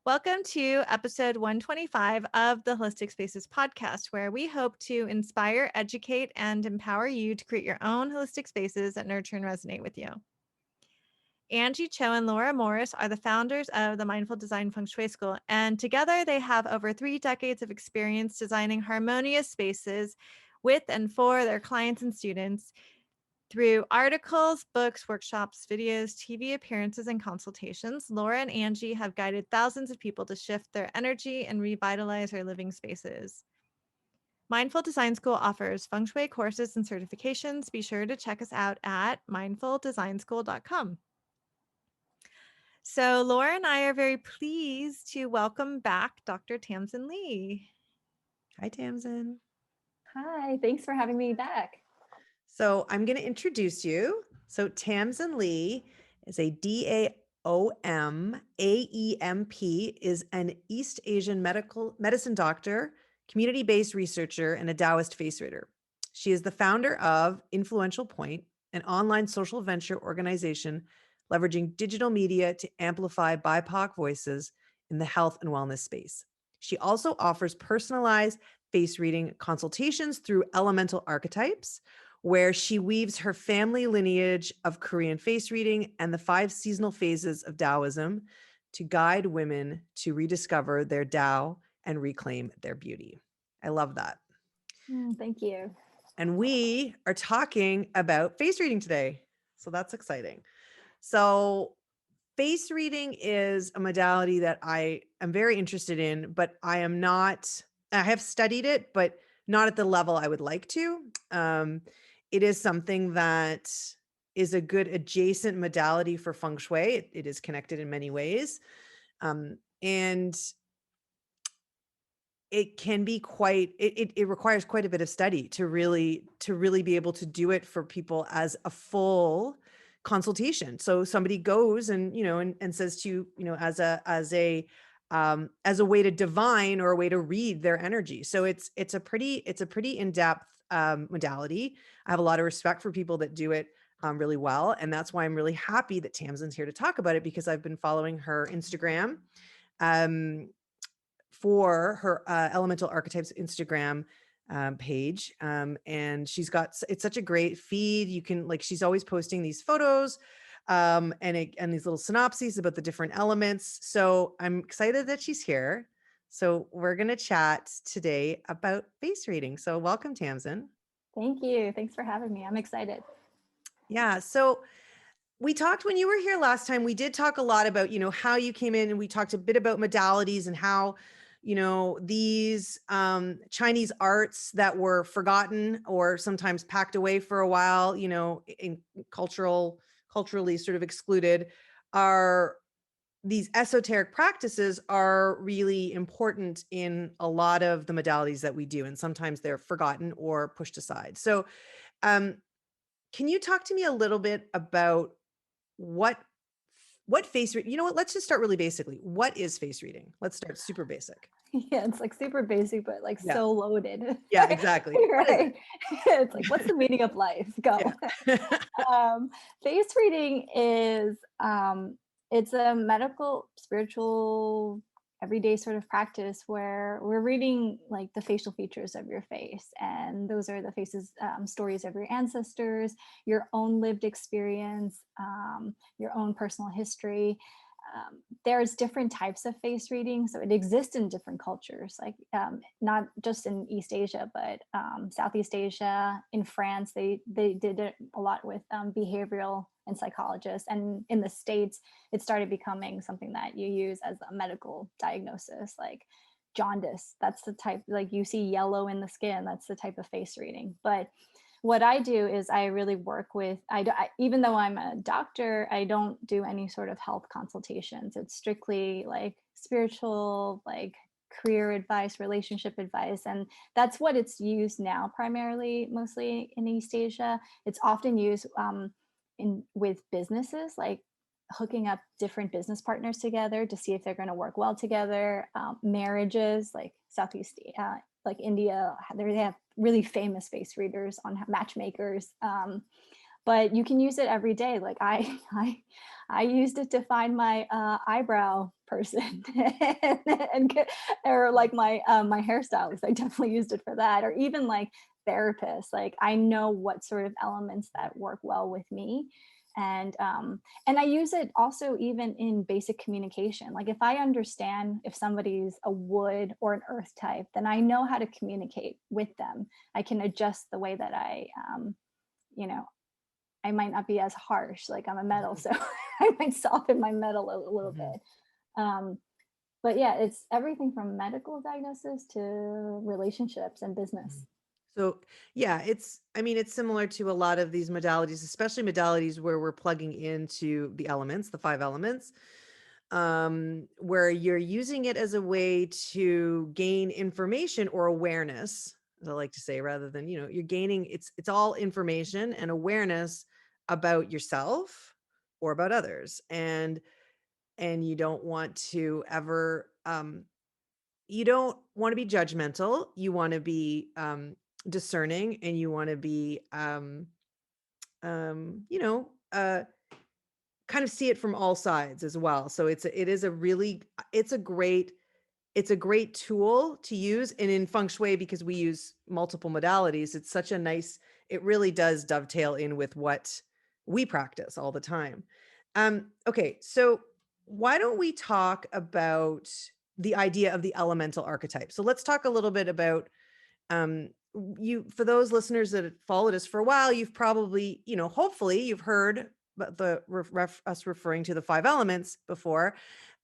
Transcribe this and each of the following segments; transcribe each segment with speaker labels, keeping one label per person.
Speaker 1: Welcome to episode 125 of the Holistic Spaces podcast, where we hope to inspire, educate, and empower you to create your own holistic spaces that nurture and resonate with you. Angie Cho and Laura Morris are the founders of the Mindful Design Feng Shui School, and together they have over 3 decades of experience designing harmonious spaces with and for their clients and students through articles, books, workshops, videos, TV appearances, and consultations. Laura and Angie have guided thousands of people to shift their energy and revitalize their living spaces. Mindful Design School offers feng shui courses and certifications. Be sure to check us out at mindfuldesignschool.com. So, Laura and I are very pleased to welcome back Dr. Tamsin Lee.
Speaker 2: Hi, Tamsin.
Speaker 3: Hi, thanks for having me back.
Speaker 2: So I'm going to introduce you. So Tamsin Lee is a DAOM-AEMP, is an East Asian medicine doctor, community-based researcher, and a Taoist face reader. She is the founder of Influential Point, an online social venture organization leveraging digital media to amplify BIPOC voices in the health and wellness space. She also offers personalized face reading consultations through Elemental Archetypes, where she weaves her family lineage of Korean face reading and the 5 seasonal phases of Taoism to guide women to rediscover their Tao and reclaim their beauty. I love that.
Speaker 3: Thank you.
Speaker 2: And we are talking about face reading today. So that's exciting. So face reading is a modality that I am very interested in, but I have studied it, but not at the level I would like to. It is something that is a good adjacent modality for feng shui. It is connected in many ways. And it can be it requires quite a bit of study to really be able to do it for people as a full consultation. So somebody goes and, and says to you, as a way to divine or a way to read their energy. So it's a pretty in-depth modality. I have a lot of respect for people that do it really well. And that's why I'm really happy that Tamsin's here to talk about it, because I've been following her Instagram for her Elemental Archetypes Instagram page. And it's such a great feed. You can she's always posting these photos and these little synopses about the different elements. So I'm excited that she's here. So we're going to chat today about face reading. So welcome, Tamsin.
Speaker 3: Thank you. Thanks for having me. I'm excited.
Speaker 2: Yeah. So we talked when you were here last time, we did talk a lot about, how you came in, and we talked a bit about modalities and how, these Chinese arts that were forgotten or sometimes packed away for a while, in culturally sort of excluded, are these esoteric practices are really important in a lot of the modalities that we do. And sometimes they're forgotten or pushed aside. So can you talk to me a little bit about what face reading, let's just start really basically. What is face reading? Let's start super basic.
Speaker 3: Yeah, it's super basic, but
Speaker 2: Yeah.
Speaker 3: so loaded.
Speaker 2: Yeah, exactly.
Speaker 3: Right. It's like, what's the meaning of life? Go.
Speaker 2: Yeah.
Speaker 3: Face reading is it's a medical, spiritual, everyday sort of practice where we're reading like the facial features of your face, and those are the faces, stories of your ancestors, your own lived experience, your own personal history. There's different types of face reading, so it exists in different cultures, like not just in East Asia, but Southeast Asia. In France, they did it a lot with behavioral and psychologists, and in the States, it started becoming something that you use as a medical diagnosis, like jaundice. That's the type, like you see yellow in the skin. That's the type of face reading. But what I do is I really work with, even though I'm a doctor, I don't do any sort of health consultations. It's strictly like spiritual, like career advice, relationship advice. And that's what it's used now, primarily, mostly in East Asia. It's often used with businesses, like hooking up different business partners together to see if they're going to work well together. Marriages, like Southeast, like India, they have really famous face readers on matchmakers. but you can use it every day. Like I used it to find my eyebrow person and or like my hairstylist. I definitely used it for that, or even like therapists. Like I know what sort of elements that work well with me. And I use it also even in basic communication. Like if I understand if somebody's a wood or an earth type, then I know how to communicate with them. I can adjust the way that you know, I might not be as harsh. Like I'm a metal, so I might soften my metal a little
Speaker 2: Mhm.
Speaker 3: bit. Um, but yeah, it's everything from medical diagnosis to relationships and business.
Speaker 2: Mhm. So yeah, I mean, it's similar to a lot of these modalities, especially modalities where we're plugging into the elements, the five elements, where you're using it as a way to gain information or awareness, as I like to say, rather than, you're gaining, it's all information and awareness about yourself or about others. And you don't want to ever, you don't want to be judgmental. You want to be discerning, and you want to be, um, you know, uh, kind of see it from all sides as well. So it is a really, it's a great tool to use. And in feng shui, because we use multiple modalities, it's such a nice, it really does dovetail in with what we practice all the time. Okay, so why don't we talk about the idea of the elemental archetype? So let's talk a little bit about, you, for those listeners that have followed us for a while, you've probably, hopefully you've heard about us referring to the five elements before.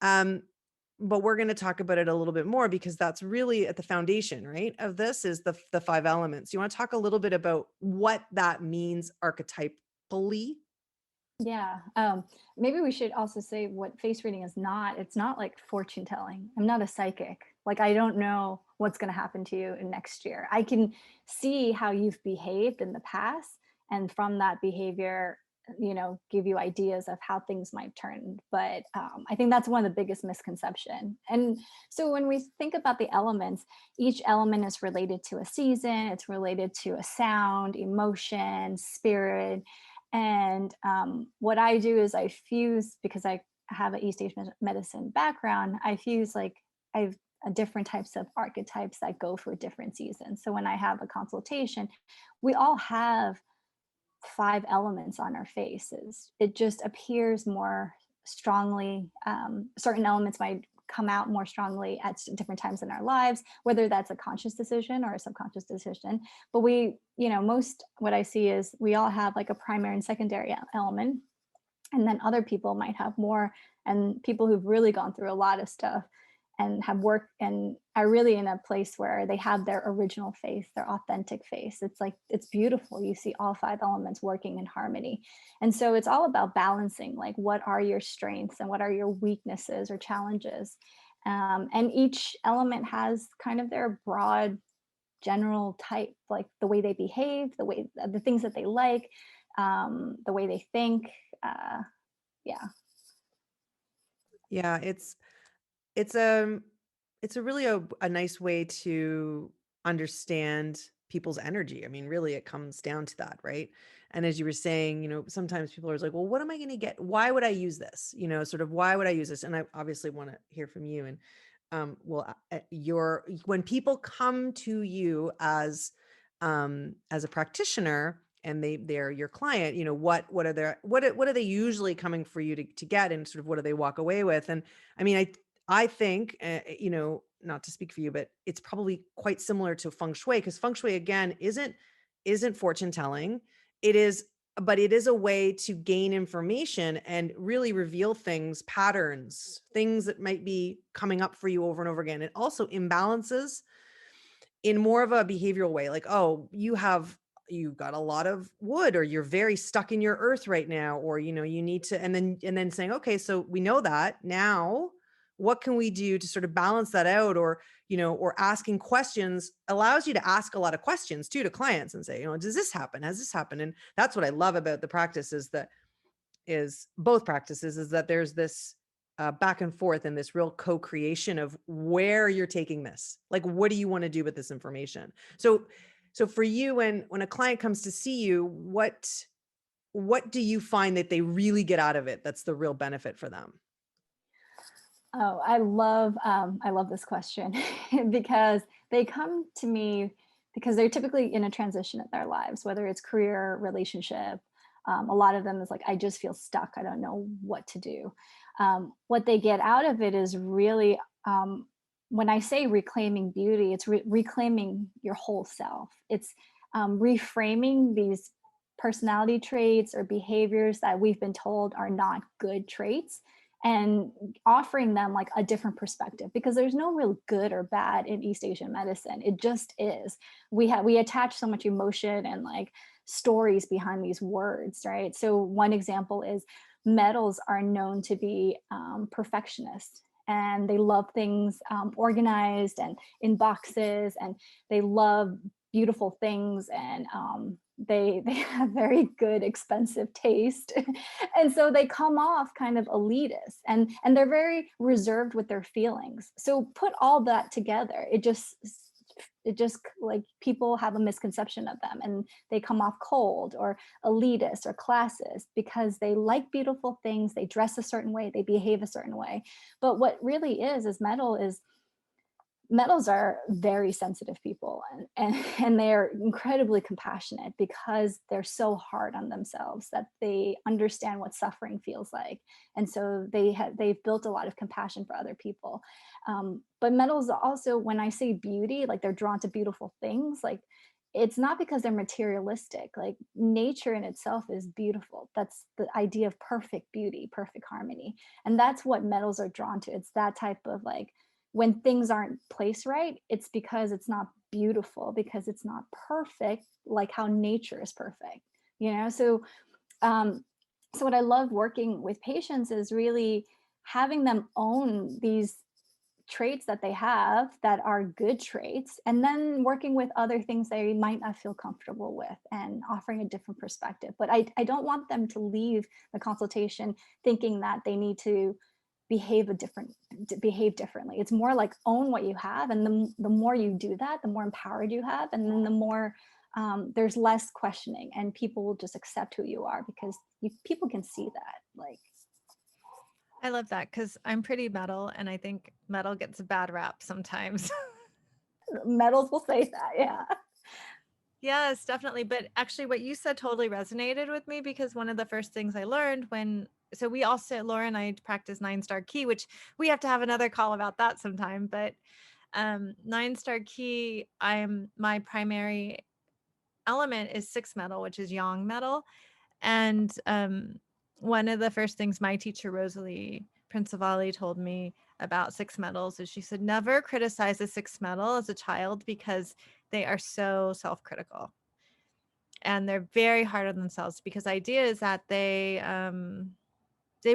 Speaker 2: Um, but we're going to talk about it a little bit more, because that's really at the foundation, right, of this is the five elements. You want to talk a little bit about what that means archetypally?
Speaker 3: Yeah. Maybe we should also say what face reading is not. It's not like fortune telling. I'm not a psychic. Like I don't know what's going to happen to you in next year. I can see how you've behaved in the past, and from that behavior, give you ideas of how things might turn. But I think that's one of the biggest misconception. And so when we think about the elements, each element is related to a season. It's related to a sound, emotion, spirit. And what I do is I fuse, because I have an East Asian medicine background, I fuse like I have different types of archetypes that go for different seasons. So when I have a consultation, we all have five elements on our faces. It just appears more strongly. Certain elements might come out more strongly at different times in our lives, whether that's a conscious decision or a subconscious decision. But most what I see is we all have like a primary and secondary element, and then other people might have more, and people who've really gone through a lot of stuff and have worked and are really in a place where they have their original face, their authentic face. It's like it's beautiful. You see all five elements working in harmony. And so it's all about balancing, like what are your strengths and what are your weaknesses or challenges. And each element has kind of their broad general type, like the way they behave, the things that they like, the way they think. Yeah.
Speaker 2: Yeah, it's um it's a really a nice way to understand people's energy. I mean, really it comes down to that, right? And as you were saying, sometimes people are like, well, what am I going to get? Why would I use this? Sort of, why would I use this? And I obviously want to hear from you. And when people come to you as a practitioner, and they're your client, what are they usually coming for you to get, and sort of what do they walk away with? And I mean, I think, not to speak for you, but it's probably quite similar to feng shui, because feng shui again isn't fortune telling. It is, but it is a way to gain information and really reveal things, patterns, things that might be coming up for you over and over again. It also imbalances in more of a behavioral way, like, oh, you've got a lot of wood, or you're very stuck in your earth right now, or you need to, and then saying, okay, so we know that now, what can we do to sort of balance that out? Or asking questions allows you to ask a lot of questions too to clients and say, does this happen, has this happened? And that's what I love about the practice, is both practices, is that there's this back and forth, and this real co-creation of where you're taking this. Like, what do you want to do with this information? So for you, when a client comes to see you, what do you find that they really get out of it? That's the real benefit for them.
Speaker 3: Oh, I love this question because they come to me because they're typically in a transition in their lives, whether it's career, relationship. A lot of them is like, I just feel stuck. I don't know what to do. What they get out of it is really, when I say reclaiming beauty, it's reclaiming your whole self. It's reframing these personality traits or behaviors that we've been told are not good traits, and offering them like a different perspective, because there's no real good or bad in East Asian medicine. It just is. We attach so much emotion and like stories behind these words, right? So one example is metals are known to be perfectionists, and they love things organized and in boxes, and they love beautiful things, and they have very good expensive taste. And so they come off kind of elitist, and they're very reserved with their feelings. So put all that together, it just like people have a misconception of them, and they come off cold or elitist or classist because they like beautiful things, they dress a certain way, they behave a certain way. But what really is metals are very sensitive people, and they're incredibly compassionate because they're so hard on themselves that they understand what suffering feels like. And so they've built a lot of compassion for other people. But metals also, when I say beauty, like they're drawn to beautiful things, like it's not because they're materialistic. Like nature in itself is beautiful. That's the idea of perfect beauty, perfect harmony. And that's what metals are drawn to. It's that type of like, when things aren't placed right, it's because it's not beautiful, because it's not perfect, like how nature is perfect, you know? So what I love working with patients is really having them own these traits that they have that are good traits, and then working with other things they might not feel comfortable with and offering a different perspective. But I don't want them to leave the consultation thinking that they need to behave differently. It's more like own what you have, and the more you do that, the more empowered you have, and then the more there's less questioning, and people will just accept who you are because people can see that. Like,
Speaker 1: I love that because I'm pretty metal, and I think metal gets a bad rap sometimes.
Speaker 3: metals will say that, yeah.
Speaker 1: Yes, definitely. But actually, what you said totally resonated with me because one of the first things I learned so we also, Laura and I practice 9-star key, which we have to have another call about that sometime. But 9-star key, my primary element is 6 metal, which is yang metal. And one of the first things my teacher, Rosalie Principali, told me about 6 metals is she said, never criticize a 6 metal as a child because they are so self-critical. And they're very hard on themselves because the idea is that they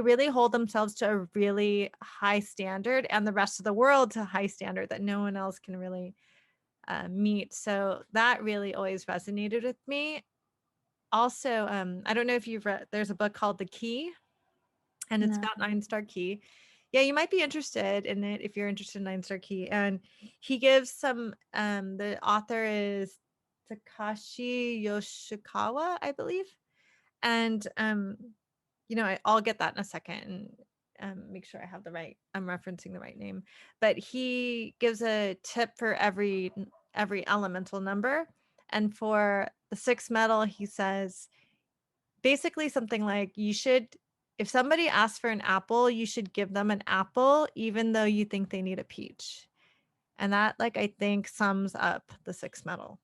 Speaker 1: really hold themselves to a really high standard and the rest of the world to a high standard that no one else can really meet. So that really always resonated with me. Also, I don't know if you've read, there's a book called The Key, and it's
Speaker 3: No.
Speaker 1: about 9-star key. Yeah, you might be interested in it if you're interested in 9-star key. And he gives some, the author is Takashi Yoshikawa, I believe. And, I'll get that in a second and make sure I'm referencing the right name. But he gives a tip for every elemental number. And for the 6 metal, he says, basically something like if somebody asks for an apple, you should give them an apple, even though you think they need a peach. And that, like, I think sums up the 6 metal.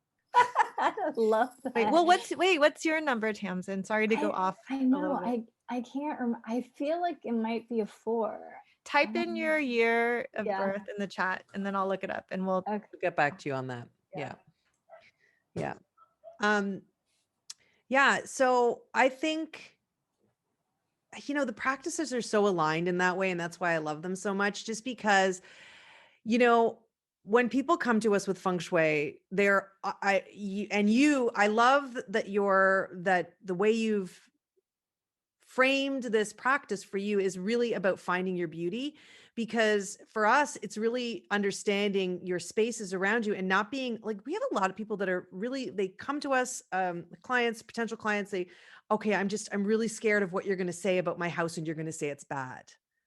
Speaker 3: I love that.
Speaker 1: What's your number, Tamsin? Sorry to go off.
Speaker 3: I know. I can't remember. I feel like it might be a 4.
Speaker 1: Type in your year of
Speaker 3: Yeah.
Speaker 1: birth in the chat, and then I'll look it up, and we'll
Speaker 2: get back to you on that.
Speaker 3: Yeah.
Speaker 2: Yeah. Yeah. So I think, the practices are so aligned in that way. And that's why I love them so much, just because, when people come to us with feng shui, I love that the way you've framed this practice for you is really about finding your beauty, because for us, it's really understanding your spaces around you and not being like, we have a lot of people that are really, they come to us, clients, potential clients, they okay, I'm really scared of what you're going to say about my house, and you're going to say it's bad,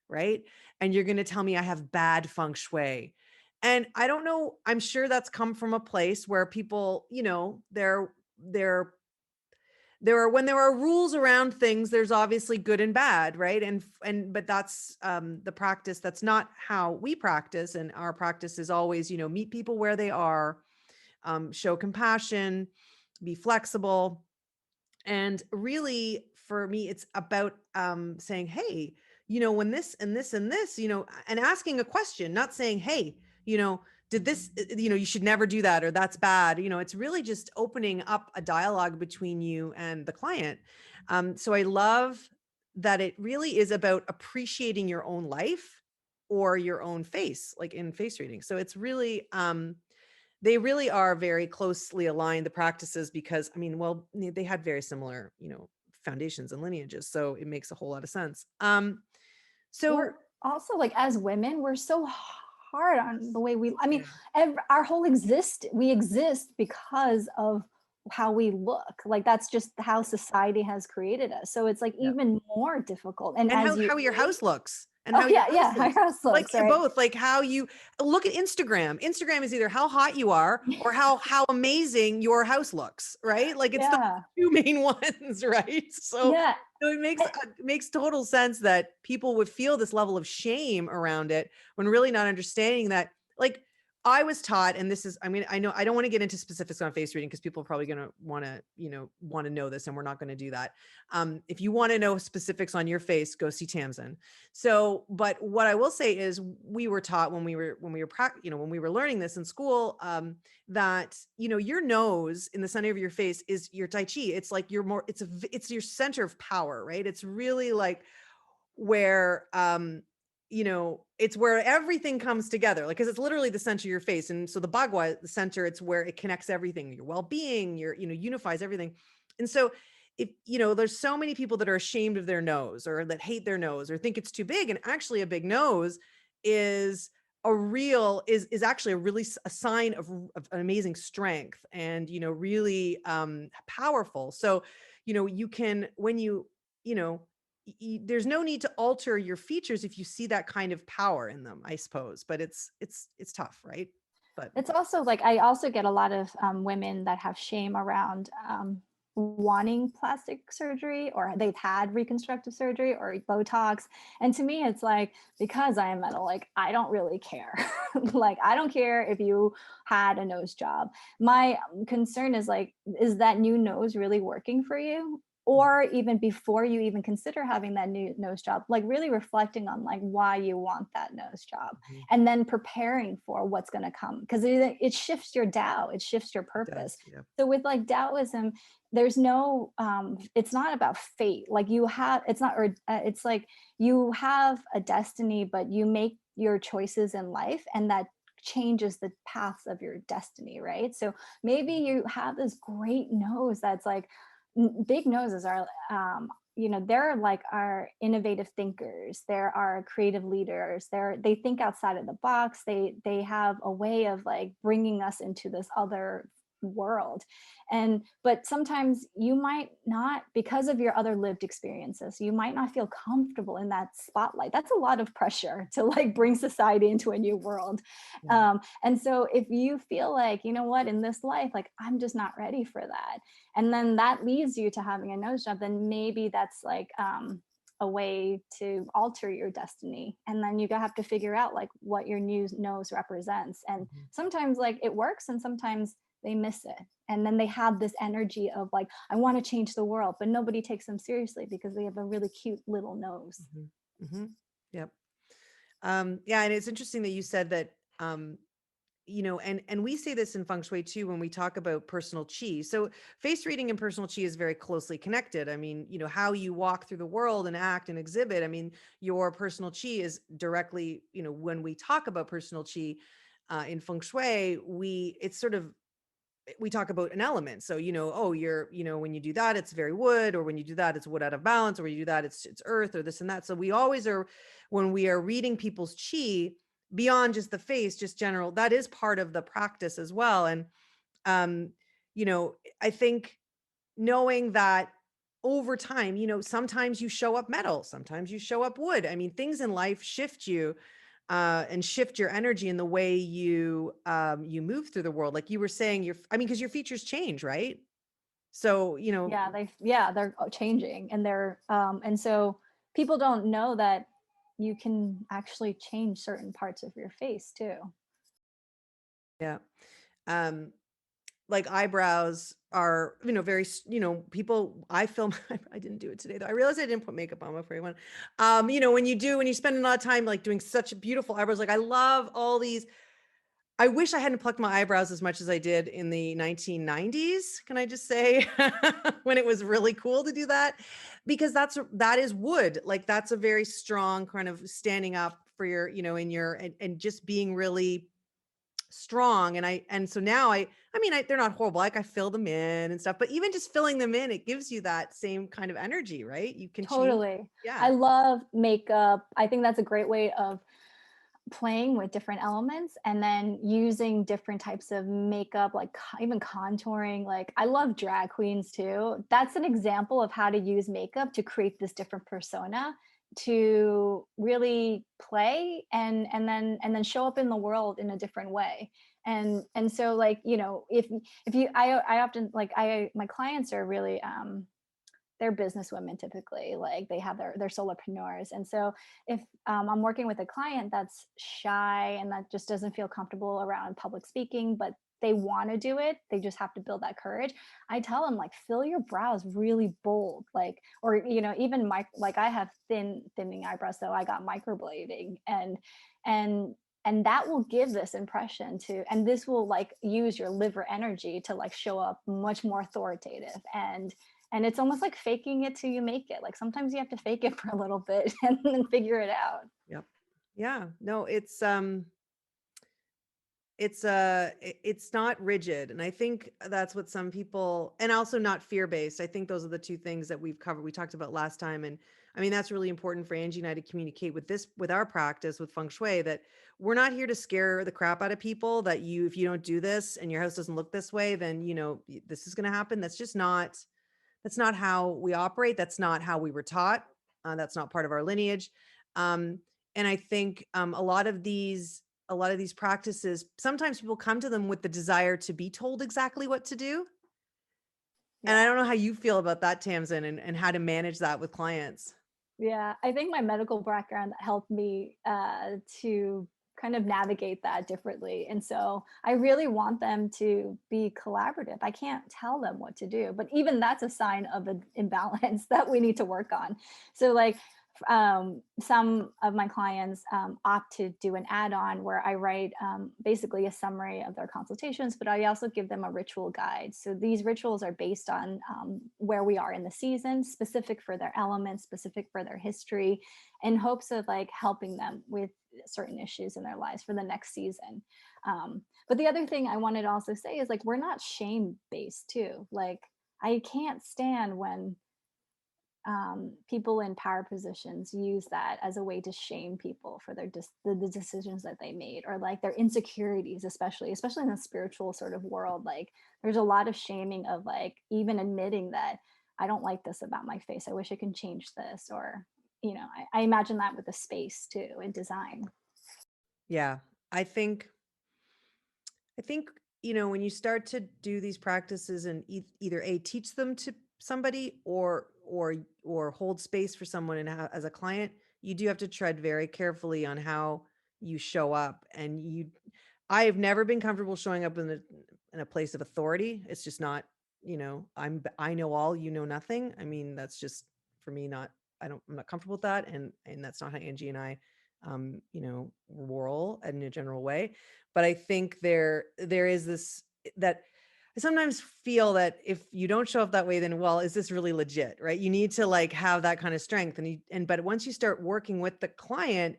Speaker 2: right? And you're going to tell me I have bad feng shui. And I don't know, I'm sure that's come from a place where people, they're when there are rules around things, there's obviously good and bad, right? But that's the practice. That's not how we practice. And our practice is always, meet people where they are, show compassion, be flexible. And really, for me, it's about saying, hey, when this and this and this, and asking a question, not saying, hey, did this, you should never do that, or that's bad. It's really just opening up a dialogue between you and the client. So I love that it really is about appreciating your own life or your own face, like in face reading. So it's really, they really are very closely aligned, the practices, because well, they had very similar, foundations and lineages. So it makes a whole lot of sense. So
Speaker 3: We're also like, as women, we're so hard on the way
Speaker 2: yeah,
Speaker 3: our whole we exist because of how we look. Like, that's just how society has created us. So it's like
Speaker 2: yeah.
Speaker 3: even more difficult. And
Speaker 2: And
Speaker 3: as you
Speaker 2: how your
Speaker 3: age,
Speaker 2: house looks, and
Speaker 3: oh
Speaker 2: how your
Speaker 3: yeah,
Speaker 2: house
Speaker 3: yeah, our
Speaker 2: looks.
Speaker 3: house
Speaker 2: Like
Speaker 3: looks right.
Speaker 2: both, like how you look at Instagram. Instagram is either how hot you are or how amazing your house looks, right? Like it's the
Speaker 3: Yeah,
Speaker 2: two main ones, right?
Speaker 3: yeah.
Speaker 2: So it makes total sense that people would feel this level of shame around it, when really not understanding that, like, I was taught, and this is, I know I don't want to get into specifics on face reading, because people are probably going to want to know this, and we're not going to do that. If you want to know specifics on your face, go see Tamsin. So, but what I will say is, we were taught when we were when we were learning this in school, that your nose in the center of your face is your tai chi. It's like it's your center of power, right? It's really like where it's where everything comes together, like, because it's literally the center of your face. And so the bagua, the center, it's where it connects everything, your well-being, your unifies everything. And so, if there's so many people that are ashamed of their nose, or that hate their nose, or think it's too big, and actually a big nose is is actually a sign of an amazing strength, and really powerful. So you can, when you know there's no need to alter your features if you see that kind of power in them, I suppose. But it's tough, right? But
Speaker 3: It's also like, I also get a lot of women that have shame around wanting plastic surgery, or they've had reconstructive surgery or Botox. And to me, it's like, because I am metal, like, I don't really care. Like, I don't care if you had a nose job. My concern is like, is that new nose really working for you? Or even before you even consider having that new nose job, like really reflecting on like why you want that nose job,
Speaker 2: Mhm.
Speaker 3: and then preparing for what's going to come, because it shifts your Tao, it shifts your
Speaker 2: It
Speaker 3: purpose.
Speaker 2: does, yeah.
Speaker 3: So with like Taoism, there's no it's not about fate. Like, you have, it's not, or it's like, you have a destiny, but you make your choices in life, and that changes the paths of your destiny, right? So maybe you have this great nose that's like, big noses are they're like our innovative thinkers, they're our creative leaders, they think outside of the box, they have a way of like bringing us into this other world. And but sometimes you might not, because of your other lived experiences, you might not feel comfortable in that spotlight. That's a lot of pressure to like bring society into a new world.
Speaker 2: Yeah.
Speaker 3: And so if you feel like, you know what, in this life, like, I'm just not ready for that, and then that leads you to having a nose job, then maybe that's like a way to alter your destiny. And then you have to figure out like what your new nose represents. And
Speaker 2: Mhm.
Speaker 3: sometimes like it works, and sometimes they miss it. And then they have this energy of like, I want to change the world, but nobody takes them seriously because they have a really cute little nose.
Speaker 2: Mhm. Mhm. Yep. Yeah, and it's interesting that you said that, and we say this in feng shui too, when we talk about personal chi. So face reading and personal chi is very closely connected. I mean, how you walk through the world and act and exhibit. I mean, your personal chi is directly, when we talk about personal chi in feng shui, we talk about an element. So, oh, when you do that, it's very wood, or when you do that, it's wood out of balance, or when you do that, it's earth, or this and that. So we always are, when we are reading people's chi, beyond just the face, just general, that is part of the practice as well. And, I think knowing that over time, sometimes you show up metal, sometimes you show up wood. I mean, things in life shift you, and shift your energy in the way you move through the world. Like you were saying, because your features change, right? So,
Speaker 3: they're changing, and and so people don't know that you can actually change certain parts of your face too.
Speaker 2: yeah. Um, like eyebrows are, very, people, I film, I didn't do it today though. I realized I didn't put makeup on for everyone. When you spend a lot of time like doing such beautiful eyebrows, like I love all these. I wish I hadn't plucked my eyebrows as much as I did in the 1990s. Can I just say, when it was really cool to do that, because that is wood. Like that's a very strong kind of standing up for your, in your, and just being really strong. And so now they're not horrible. Like I fill them in and stuff, but even just filling them in, it gives you that same kind of energy, right? You can change.
Speaker 3: Totally.
Speaker 2: Yeah.
Speaker 3: I love makeup. I think that's a great way of playing with different elements and then using different types of makeup, like even contouring. Like I love drag queens too. That's an example of how to use makeup to create this different persona, to really play and then show up in the world in a different way. And so, like, if you I often, like, my clients are really they're business women typically. Like they have their solopreneurs. And so if I'm working with a client that's shy and that just doesn't feel comfortable around public speaking, but they want to do it, they just have to build that courage. I tell them, like, fill your brows really bold, like, or even like I have thinning eyebrows, so I got microblading, and that will give this impression to, and this will like use your liver energy to like show up much more authoritative. And it's almost like faking it till you make it. Like sometimes you have to fake it for a little bit and then figure it out.
Speaker 2: Yep. Yeah. No, it's not rigid. And I think that's what some people, and also not fear-based. I think those are the two things that we've covered. We talked about last time. And that's really important for Angie and I to communicate with our practice with feng shui, that we're not here to scare the crap out of people, that if you don't do this and your house doesn't look this way, then, this is going to happen. That's not how we operate. That's not how we were taught. That's not part of our lineage. And I think a lot of these practices, sometimes people come to them with the desire to be told exactly what to do. And I don't know how you feel about that, Tamsin, and how to manage that with clients.
Speaker 3: Yeah, I think my medical background helped me to kind of navigate that differently. And so I really want them to be collaborative. I can't tell them what to do, but even that's a sign of an imbalance that we need to work on. So, like, some of my clients opt to do an add-on where I write basically a summary of their consultations, but I also give them a ritual guide. So these rituals are based on where we are in the season, specific for their elements, specific for their history, in hopes of like helping them with certain issues in their lives for the next season. But the other thing I wanted to also say is, like, we're not shame based too. Like, I can't stand when people in power positions use that as a way to shame people for the decisions that they made, or like their insecurities, especially in the spiritual sort of world. Like there's a lot of shaming of like even admitting that I don't like this about my face, I wish I can change this. Or I imagine that with the space too in design.
Speaker 2: Yeah. I think, when you start to do these practices and either teach them to somebody or hold space for someone as a client, you do have to tread very carefully on how you show up. And I have never been comfortable showing up in a place of authority. It's just not, I know all, you know nothing. That's just for me, I'm not comfortable with that. And that's not how Angie and I, roll in a general way. But I think there is this, that I sometimes feel that if you don't show up that way, then, well, is this really legit, right? You need to like have that kind of strength. But once you start working with the client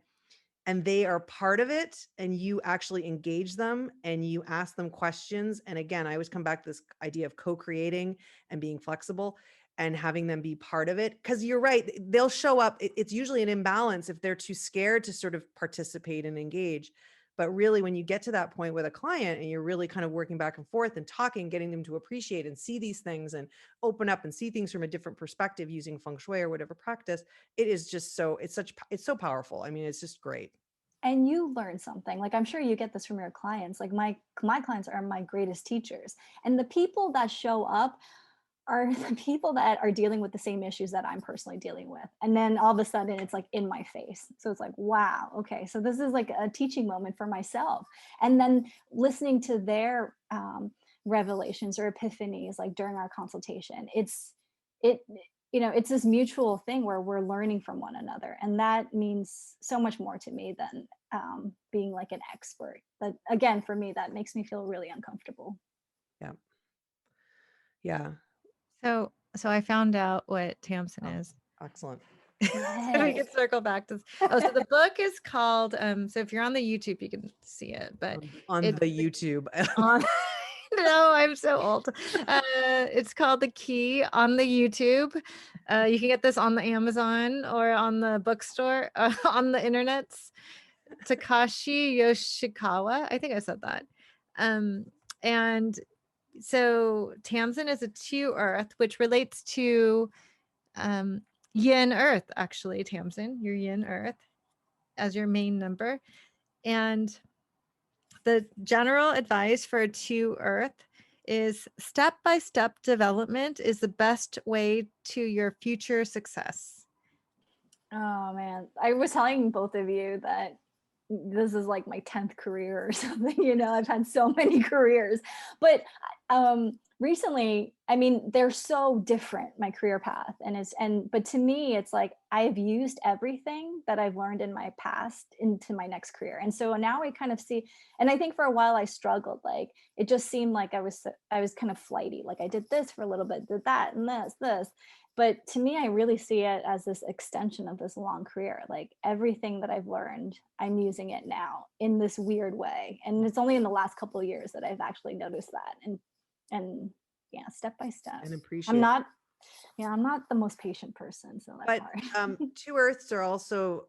Speaker 2: and they are part of it, and you actually engage them and you ask them questions. And again, I always come back to this idea of co-creating and being flexible and having them be part of it. Cause you're right. They'll show up. It's usually an imbalance if they're too scared to sort of participate and engage. But really, when you get to that point with a client and you're really kind of working back and forth and talking, getting them to appreciate and see these things and open up and see things from a different perspective using feng shui or whatever practice, it is just so, it's so powerful. I mean, it's just great.
Speaker 3: And you learn something. Like, I'm sure you get this from your clients. Like, my clients are my greatest teachers. And the people that show up are the people that are dealing with the same issues that I'm personally dealing with. And then all of a sudden it's like in my face. So it's like, wow, okay. So this is like a teaching moment for myself. And then listening to their revelations or epiphanies, like during our consultation, it, it's this mutual thing where we're learning from one another. And that means so much more to me than being like an expert. But again, for me, that makes me feel really uncomfortable.
Speaker 2: Yeah. Yeah.
Speaker 1: So I found out what Tamsin is.
Speaker 2: Excellent.
Speaker 1: So we can circle back to so the book is called so if you're on the YouTube you can see it, but
Speaker 2: on the YouTube.
Speaker 1: No, I'm so old. It's called The Key on the YouTube. You can get this on the Amazon or on the bookstore on the internets. Takashi Yoshikawa, I think I said that. And so Tamsin is a 2 earth, which relates to yin earth, actually. Tamsin, your yin earth as your main number. And the general advice for a 2 earth is step-by-step development is the best way to your future success.
Speaker 3: Oh man, I was telling both of you that this is like my 10th career or something. I've had so many careers, but recently, I mean, they're so different, my career path. But to me, it's like I've used everything that I've learned in my past into my next career. And so now I kind of see, and I think for a while I struggled, like it just seemed like I was kind of flighty. Like I did this for a little bit, did that and this. But to me, I really see it as this extension of this long career. Like everything that I've learned, I'm using it now in this weird way. And it's only in the last couple of years that I've actually noticed that. And yeah, step by step.
Speaker 2: And appreciate.
Speaker 3: I'm not the most patient person, so that's hard.
Speaker 2: 2 earths are also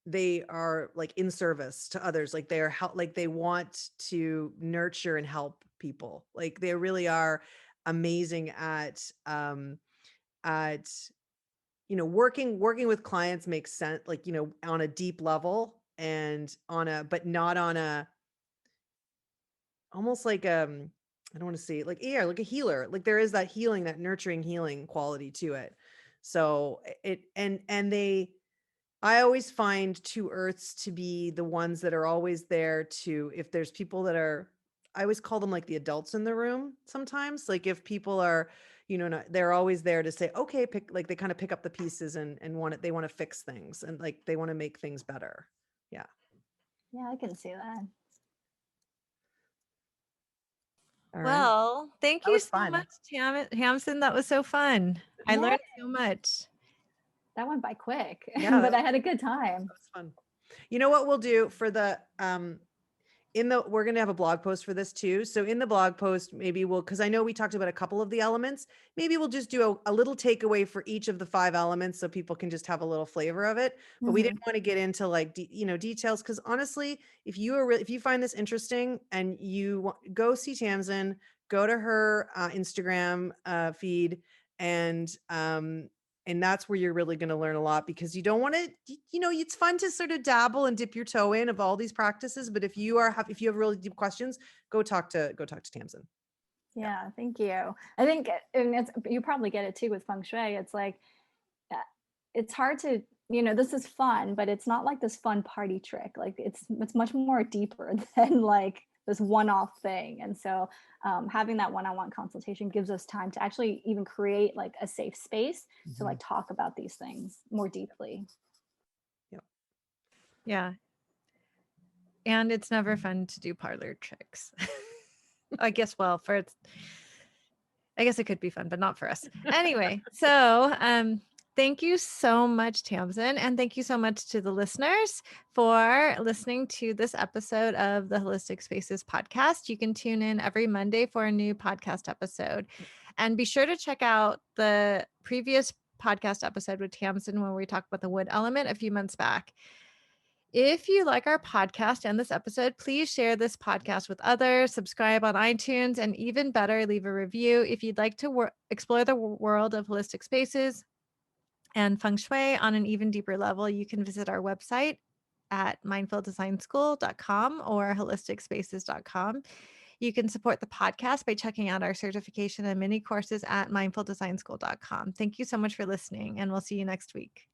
Speaker 2: they are like in service to others. Like they are like they want to nurture and help people. Like they really are amazing at working with clients makes sense, like on a deep level and but not on a almost like I don't want to say like like a healer. Like there is that healing, that nurturing healing quality to it. So I always find 2 earths to be the ones that are always there to, if there's people that are, I always call them like the adults in the room sometimes. Like if people are, they're always there to say, okay, they kind of pick up the pieces and they want to fix things and like they want to make things better. Yeah.
Speaker 3: Yeah, I can see that.
Speaker 2: All right.
Speaker 1: Well, thank
Speaker 2: That
Speaker 1: you
Speaker 2: was
Speaker 1: so
Speaker 2: fun.
Speaker 1: much, Tamsin. That was so fun. I learned so much.
Speaker 3: That went by quick,
Speaker 2: Yeah,
Speaker 3: but I had a good time.
Speaker 2: That was fun. You know what we'll do for the we're going to have a blog post for this too. So in the blog post, maybe because I know we talked about a couple of the elements, maybe we'll just do a little takeaway for each of the 5 elements so people can just have a little flavor of it. But we didn't want to get into like, details. Cause honestly, if you find this interesting and go see Tamsin, go to her Instagram feed and that's where you're really going to learn a lot, because you don't want to, it's fun to sort of dabble and dip your toe in of all these practices. But if you have really deep questions, go talk to Tamsin.
Speaker 3: Yeah, thank you. I think, and you probably get it too with feng shui. It's like, it's hard to, this is fun, but it's not like this fun party trick. Like it's much more deeper than like this one-off thing. And so having that one-on-one consultation gives us time to actually even create like a safe space to like talk about these things more deeply.
Speaker 2: Yep.
Speaker 1: Yeah. And it's never fun to do parlor tricks. I guess it could be fun, but not for us. Anyway, so thank you so much, Tamsin. And thank you so much to the listeners for listening to this episode of the Holistic Spaces podcast. You can tune in every Monday for a new podcast episode. And be sure to check out the previous podcast episode with Tamsin when we talked about the wood element a few months back. If you like our podcast and this episode, please share this podcast with others, subscribe on iTunes, and even better, leave a review. If you'd like to explore the world of holistic spaces and feng shui on an even deeper level, you can visit our website at mindfuldesignschool.com or holisticspaces.com. You can support the podcast by checking out our certification and mini courses at mindfuldesignschool.com. Thank you so much for listening, and we'll see you next week.